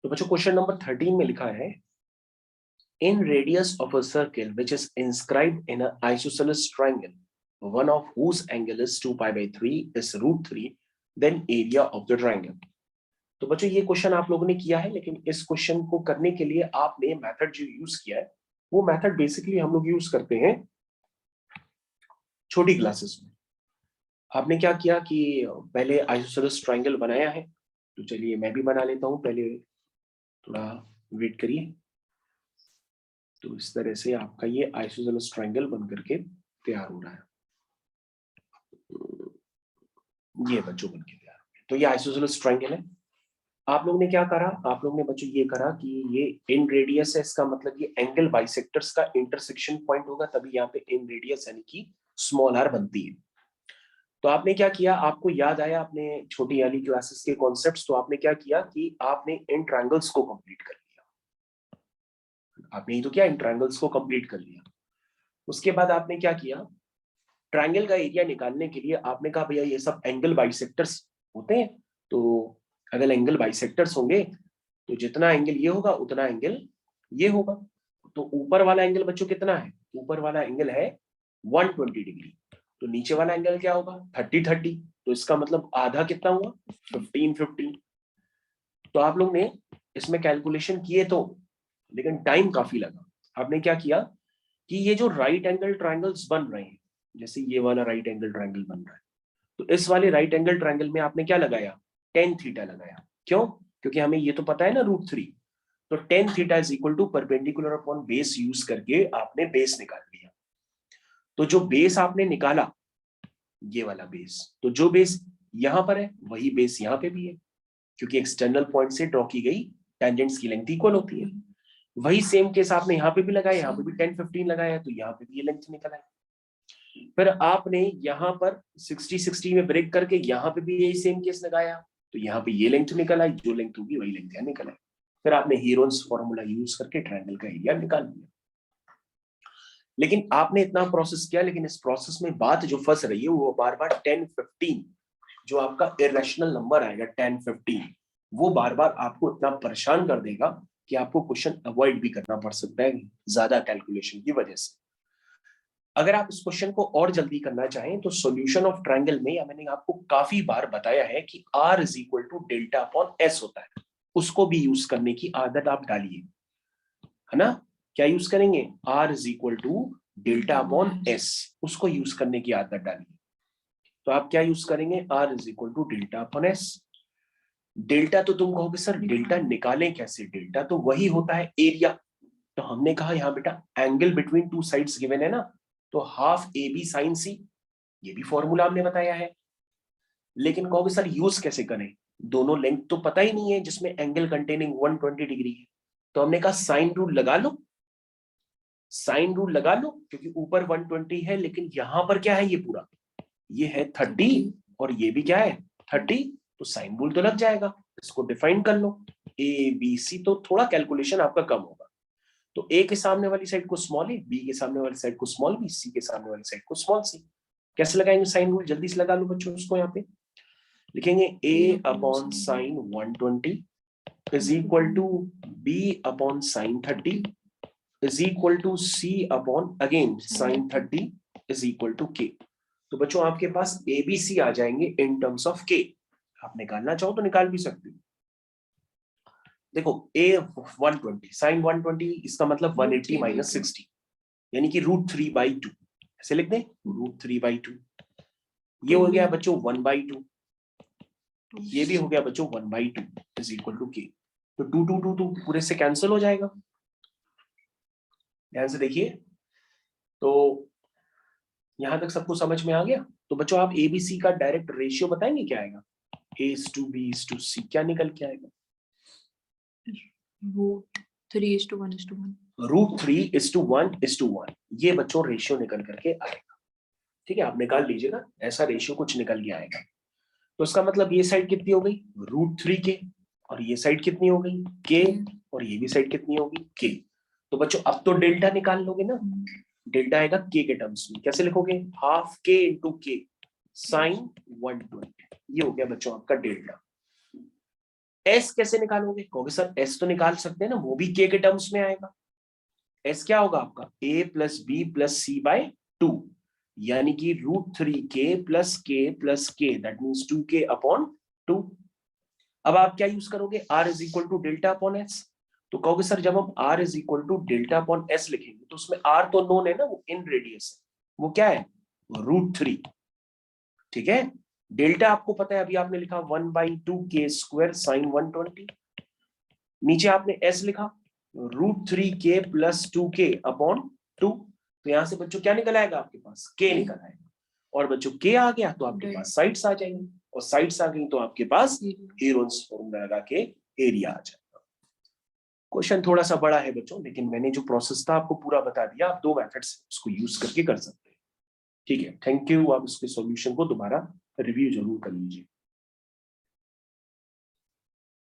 तो बच्चों question number 13 में लिखा है इन radius of a circle which is inscribed in a isosceles triangle one of whose angle is 2 pi by 3 is root 3 then area of the triangle। तो बच्चों ये question आप लोगों ने किया है, लेकिन इस क्वेश्चन को करने के लिए आपने मेथड जो यूज किया है वो मेथड बेसिकली हम लोग यूज करते हैं छोटी क्लासेस में। आपने क्या किया कि पहले आइसोसेलेस ट्रायंगल बनाया है, तो चलिए मैं भी बना लेता हूं, पहले थोड़ा वेट करिए। तो इस तरह से आपका ये आइसोसेलेस ट्रायंगल बन करके तैयार हो रहा है। ये बच्चों बन के तैयार हो गया। तो ये आइसोसेलेस ट्रायंगल है। आप लोगों ने क्या करा, आप लोगों ने बच्चों ये करा कि ये इन रेडियस है, इसका मतलब ये एंगल बाइसेक्टर्स का इंटरसेक्शन पॉइंट होगा, तभी यहाँ पे इन रेडियस यानी कि स्मॉल आर बनती है। तो आपने क्या किया, आपको याद आया अपने छोटी वाली क्लासेस के कॉन्सेप्ट्स, तो आपने क्या किया कि आपने इन ट्रायंगल्स को कंप्लीट कर लिया। आपने ये तो क्या, इन ट्रायंगल्स को कंप्लीट कर लिया। उसके बाद आपने क्या किया, ट्रायंगल का एरिया निकालने के लिए आपने कहा भैया ये सब एंगल बाइसेक्टर्स होते हैं, तो अगर एंगल बाइसेक्टर्स होंगे तो जितना एंगल ये होगा उतना एंगल ये होगा। तो ऊपर वाला एंगल बच्चों कितना है, ऊपर वाला एंगल है 120 डिग्री, तो नीचे वाला एंगल क्या होगा 30-30, तो इसका मतलब आधा कितना हुआ 15-15। तो आप लोग ने इसमें कैलकुलेशन किए तो, लेकिन टाइम काफी लगा। आपने क्या किया कि ये जो राइट एंगल ट्रायंगल्स बन रहे हैं, जैसे ये वाला राइट एंगल ट्रायंगल बन रहा है, तो इस वाले राइट एंगल ट्रायंगल में आपने क्या लगाया, tan थीटा लगाया। क्यों, क्योंकि हमें ये तो पता है ना √3, तो tan theta is equal to perpendicular upon base use करके आपने बेस निकाल लिया। तो जो बेस आपने निकाला ये वाला बेस, तो जो बेस यहां पर है वही बेस यहां पे भी है, क्योंकि एक्सटर्नल पॉइंट से ड्रॉ की गई टेंजेंट्स की लेंथ इक्वल होती है। वही सेम केस आपने यहाँ पे भी लगाया, यहाँ पे भी 10-15 लगाया, तो यहाँ पे भी ये लेंथ निकल आई। फिर आपने यहाँ पर 60-60 में ब्रेक करके यहाँ पे भी यही सेम केस लगाया, तो यहाँ पे ये लेंथ निकल आई, जो लेंथ होगी वही लेंथ यहाँ निकल आई। फिर आपने हीरोन्स फॉर्मूला यूज करके ट्रायंगल का एरिया निकाल लिया। लेकिन आपने इतना प्रोसेस किया, लेकिन इस प्रोसेस में बात जो फंस रही है वो बार बार 10-15 जो आपका इरेशनल नंबर आएगा 10-15, वो बार बार आपको इतना परेशान कर देगा कि आपको क्वेश्चन अवॉइड भी करना पड़ सकता है ज्यादा कैलकुलेशन की वजह से। अगर आप इस क्वेश्चन को और जल्दी करना चाहें तो सॉल्यूशन ऑफ ट्रायंगल में मैंने आपको काफी बार बताया है कि R is equal to delta upon S होता है, उसको भी यूज करने की आदत आप डालिए, है ना। क्या यूज करेंगे, R is equal to delta upon S, उसको यूज करने की आदत डालिए। तो आप क्या यूज करेंगे, R is equal to delta upon S। Delta तो तुम कहोगे सर डेल्टा निकालें कैसे, डेल्टा तो वही होता है एरिया। तो हमने कहा यहाँ बेटा angle between two sides given है ना, तो हाफ AB साइन C, ये भी फॉर्मूला हमने बताया है। लेकिन कहोगे सर यूज कैसे करें, दोनों लेंथ तो पता ही नहीं है जिसमें एंगल कंटेनिंग 120 डिग्री है। तो हमने कहा साइन रूल लगा लो, साइन रूल लगा लो, क्योंकि ऊपर 120 है लेकिन यहां पर क्या है, ये पूरा ये है 30 और ये भी क्या है 30, तो साइन रूल तो लग जाएगा। इसको डिफाइन कर लो ABC, तो थोड़ा कैलकुलेशन आपका कम होगा। तो A के सामने वाली साइड को स्मॉल ए, B के सामने वाली साइड को स्मॉल बी, C के सामने वाली साइड को स्मॉल सी। कैसे लगाएंगे साइन रूल, जल्दी से लगा लो बच्चों। उसको यहाँ पे लिखेंगे A upon sine 120 is equal to B upon sine 30 is equal to C upon again sine 30 is equal to K। तो बच्चों आपके पास ABC आ जाएंगे इन टर्म्स ऑफ K। आप निकालना चाहो तो निकाल भी सकते हो। देखो A 120 साइन 120, इसका मतलब 180 माइनस 60, यानी कि √3/2, ऐसे लिख दें √3/2। ये हो गया बच्चों 1/2, ये भी हो गया बच्चों 1/2 इज इक्वल टू K। तो 2 2 2 2 पूरे से कैंसिल हो जाएगा। ध्यान से देखिए, तो यहां तक सबको समझ में आ गया। तो बच्चों आप ABC का डायरेक्ट रेशियो बताएंगे क्या आएगा, A:B:C, क्या निकल के आएगा, √3:1:1, ये बच्चों रेशियो निकल करके आएगा। ठीक है, आप निकाल लीजिएगा, ऐसा रेशियो कुछ निकल के आएगा। तो इसका मतलब ये साइड कितनी हो गई √3K, और ये साइड कितनी हो गई K, और ये भी साइड कितनी होगी K। तो बच्चों अब तो डेल्टा निकाल लोगे ना, डेल्टा आएगा K के टर्म्स में, कैसे लिखोगे, half K into K sine 120, ये हो गया बच्चों आपका डेल्टा। एस कैसे निकालोगे? कहोगे सर एस तो निकाल सकते हैं ना, वो भी के टर्म्स में आएगा। एस क्या होगा आपका? ए प्लस बी प्लस सी बाय 2, यानी कि √3k that means 2k upon 2। अब आप क्या यूज करोगे? r is equal to delta upon S. तो कहोगे सर जब हम r is equal to delta upon S लिखेंगे तो उसमें r तो नोन है ना, वो इन रेडियस है, वो क्या है? √3। ठीक है, डेल्टा आपको पता है, अभी आपने लिखा 1/2k² साइन 120। नीचे आपने s लिखा √3k प्लस 2k अपॉन 2। तो यहां से बच्चों क्या निकल आएगा आपके पास? k निकल आएगा। और बच्चों k आ गया तो आपके पास साइड्स आ जाएंगी, और साइड्स आ गई तो आपके पास हेरोन्स फॉर्मूला लगा के एरिया आ जाएगा। क्वेश्चन थोड़ा सा बड़ा है बच्चों, लेकिन मैंने जो प्रोसेस था आपको पूरा बता दिया। आप 2 मेथड्स उसको यूज करके कर सकते हैं। ठीक है, थैंक यू। आप इसके सॉल्यूशन को दोबारा रिव्यू जरूर कर लीजिए।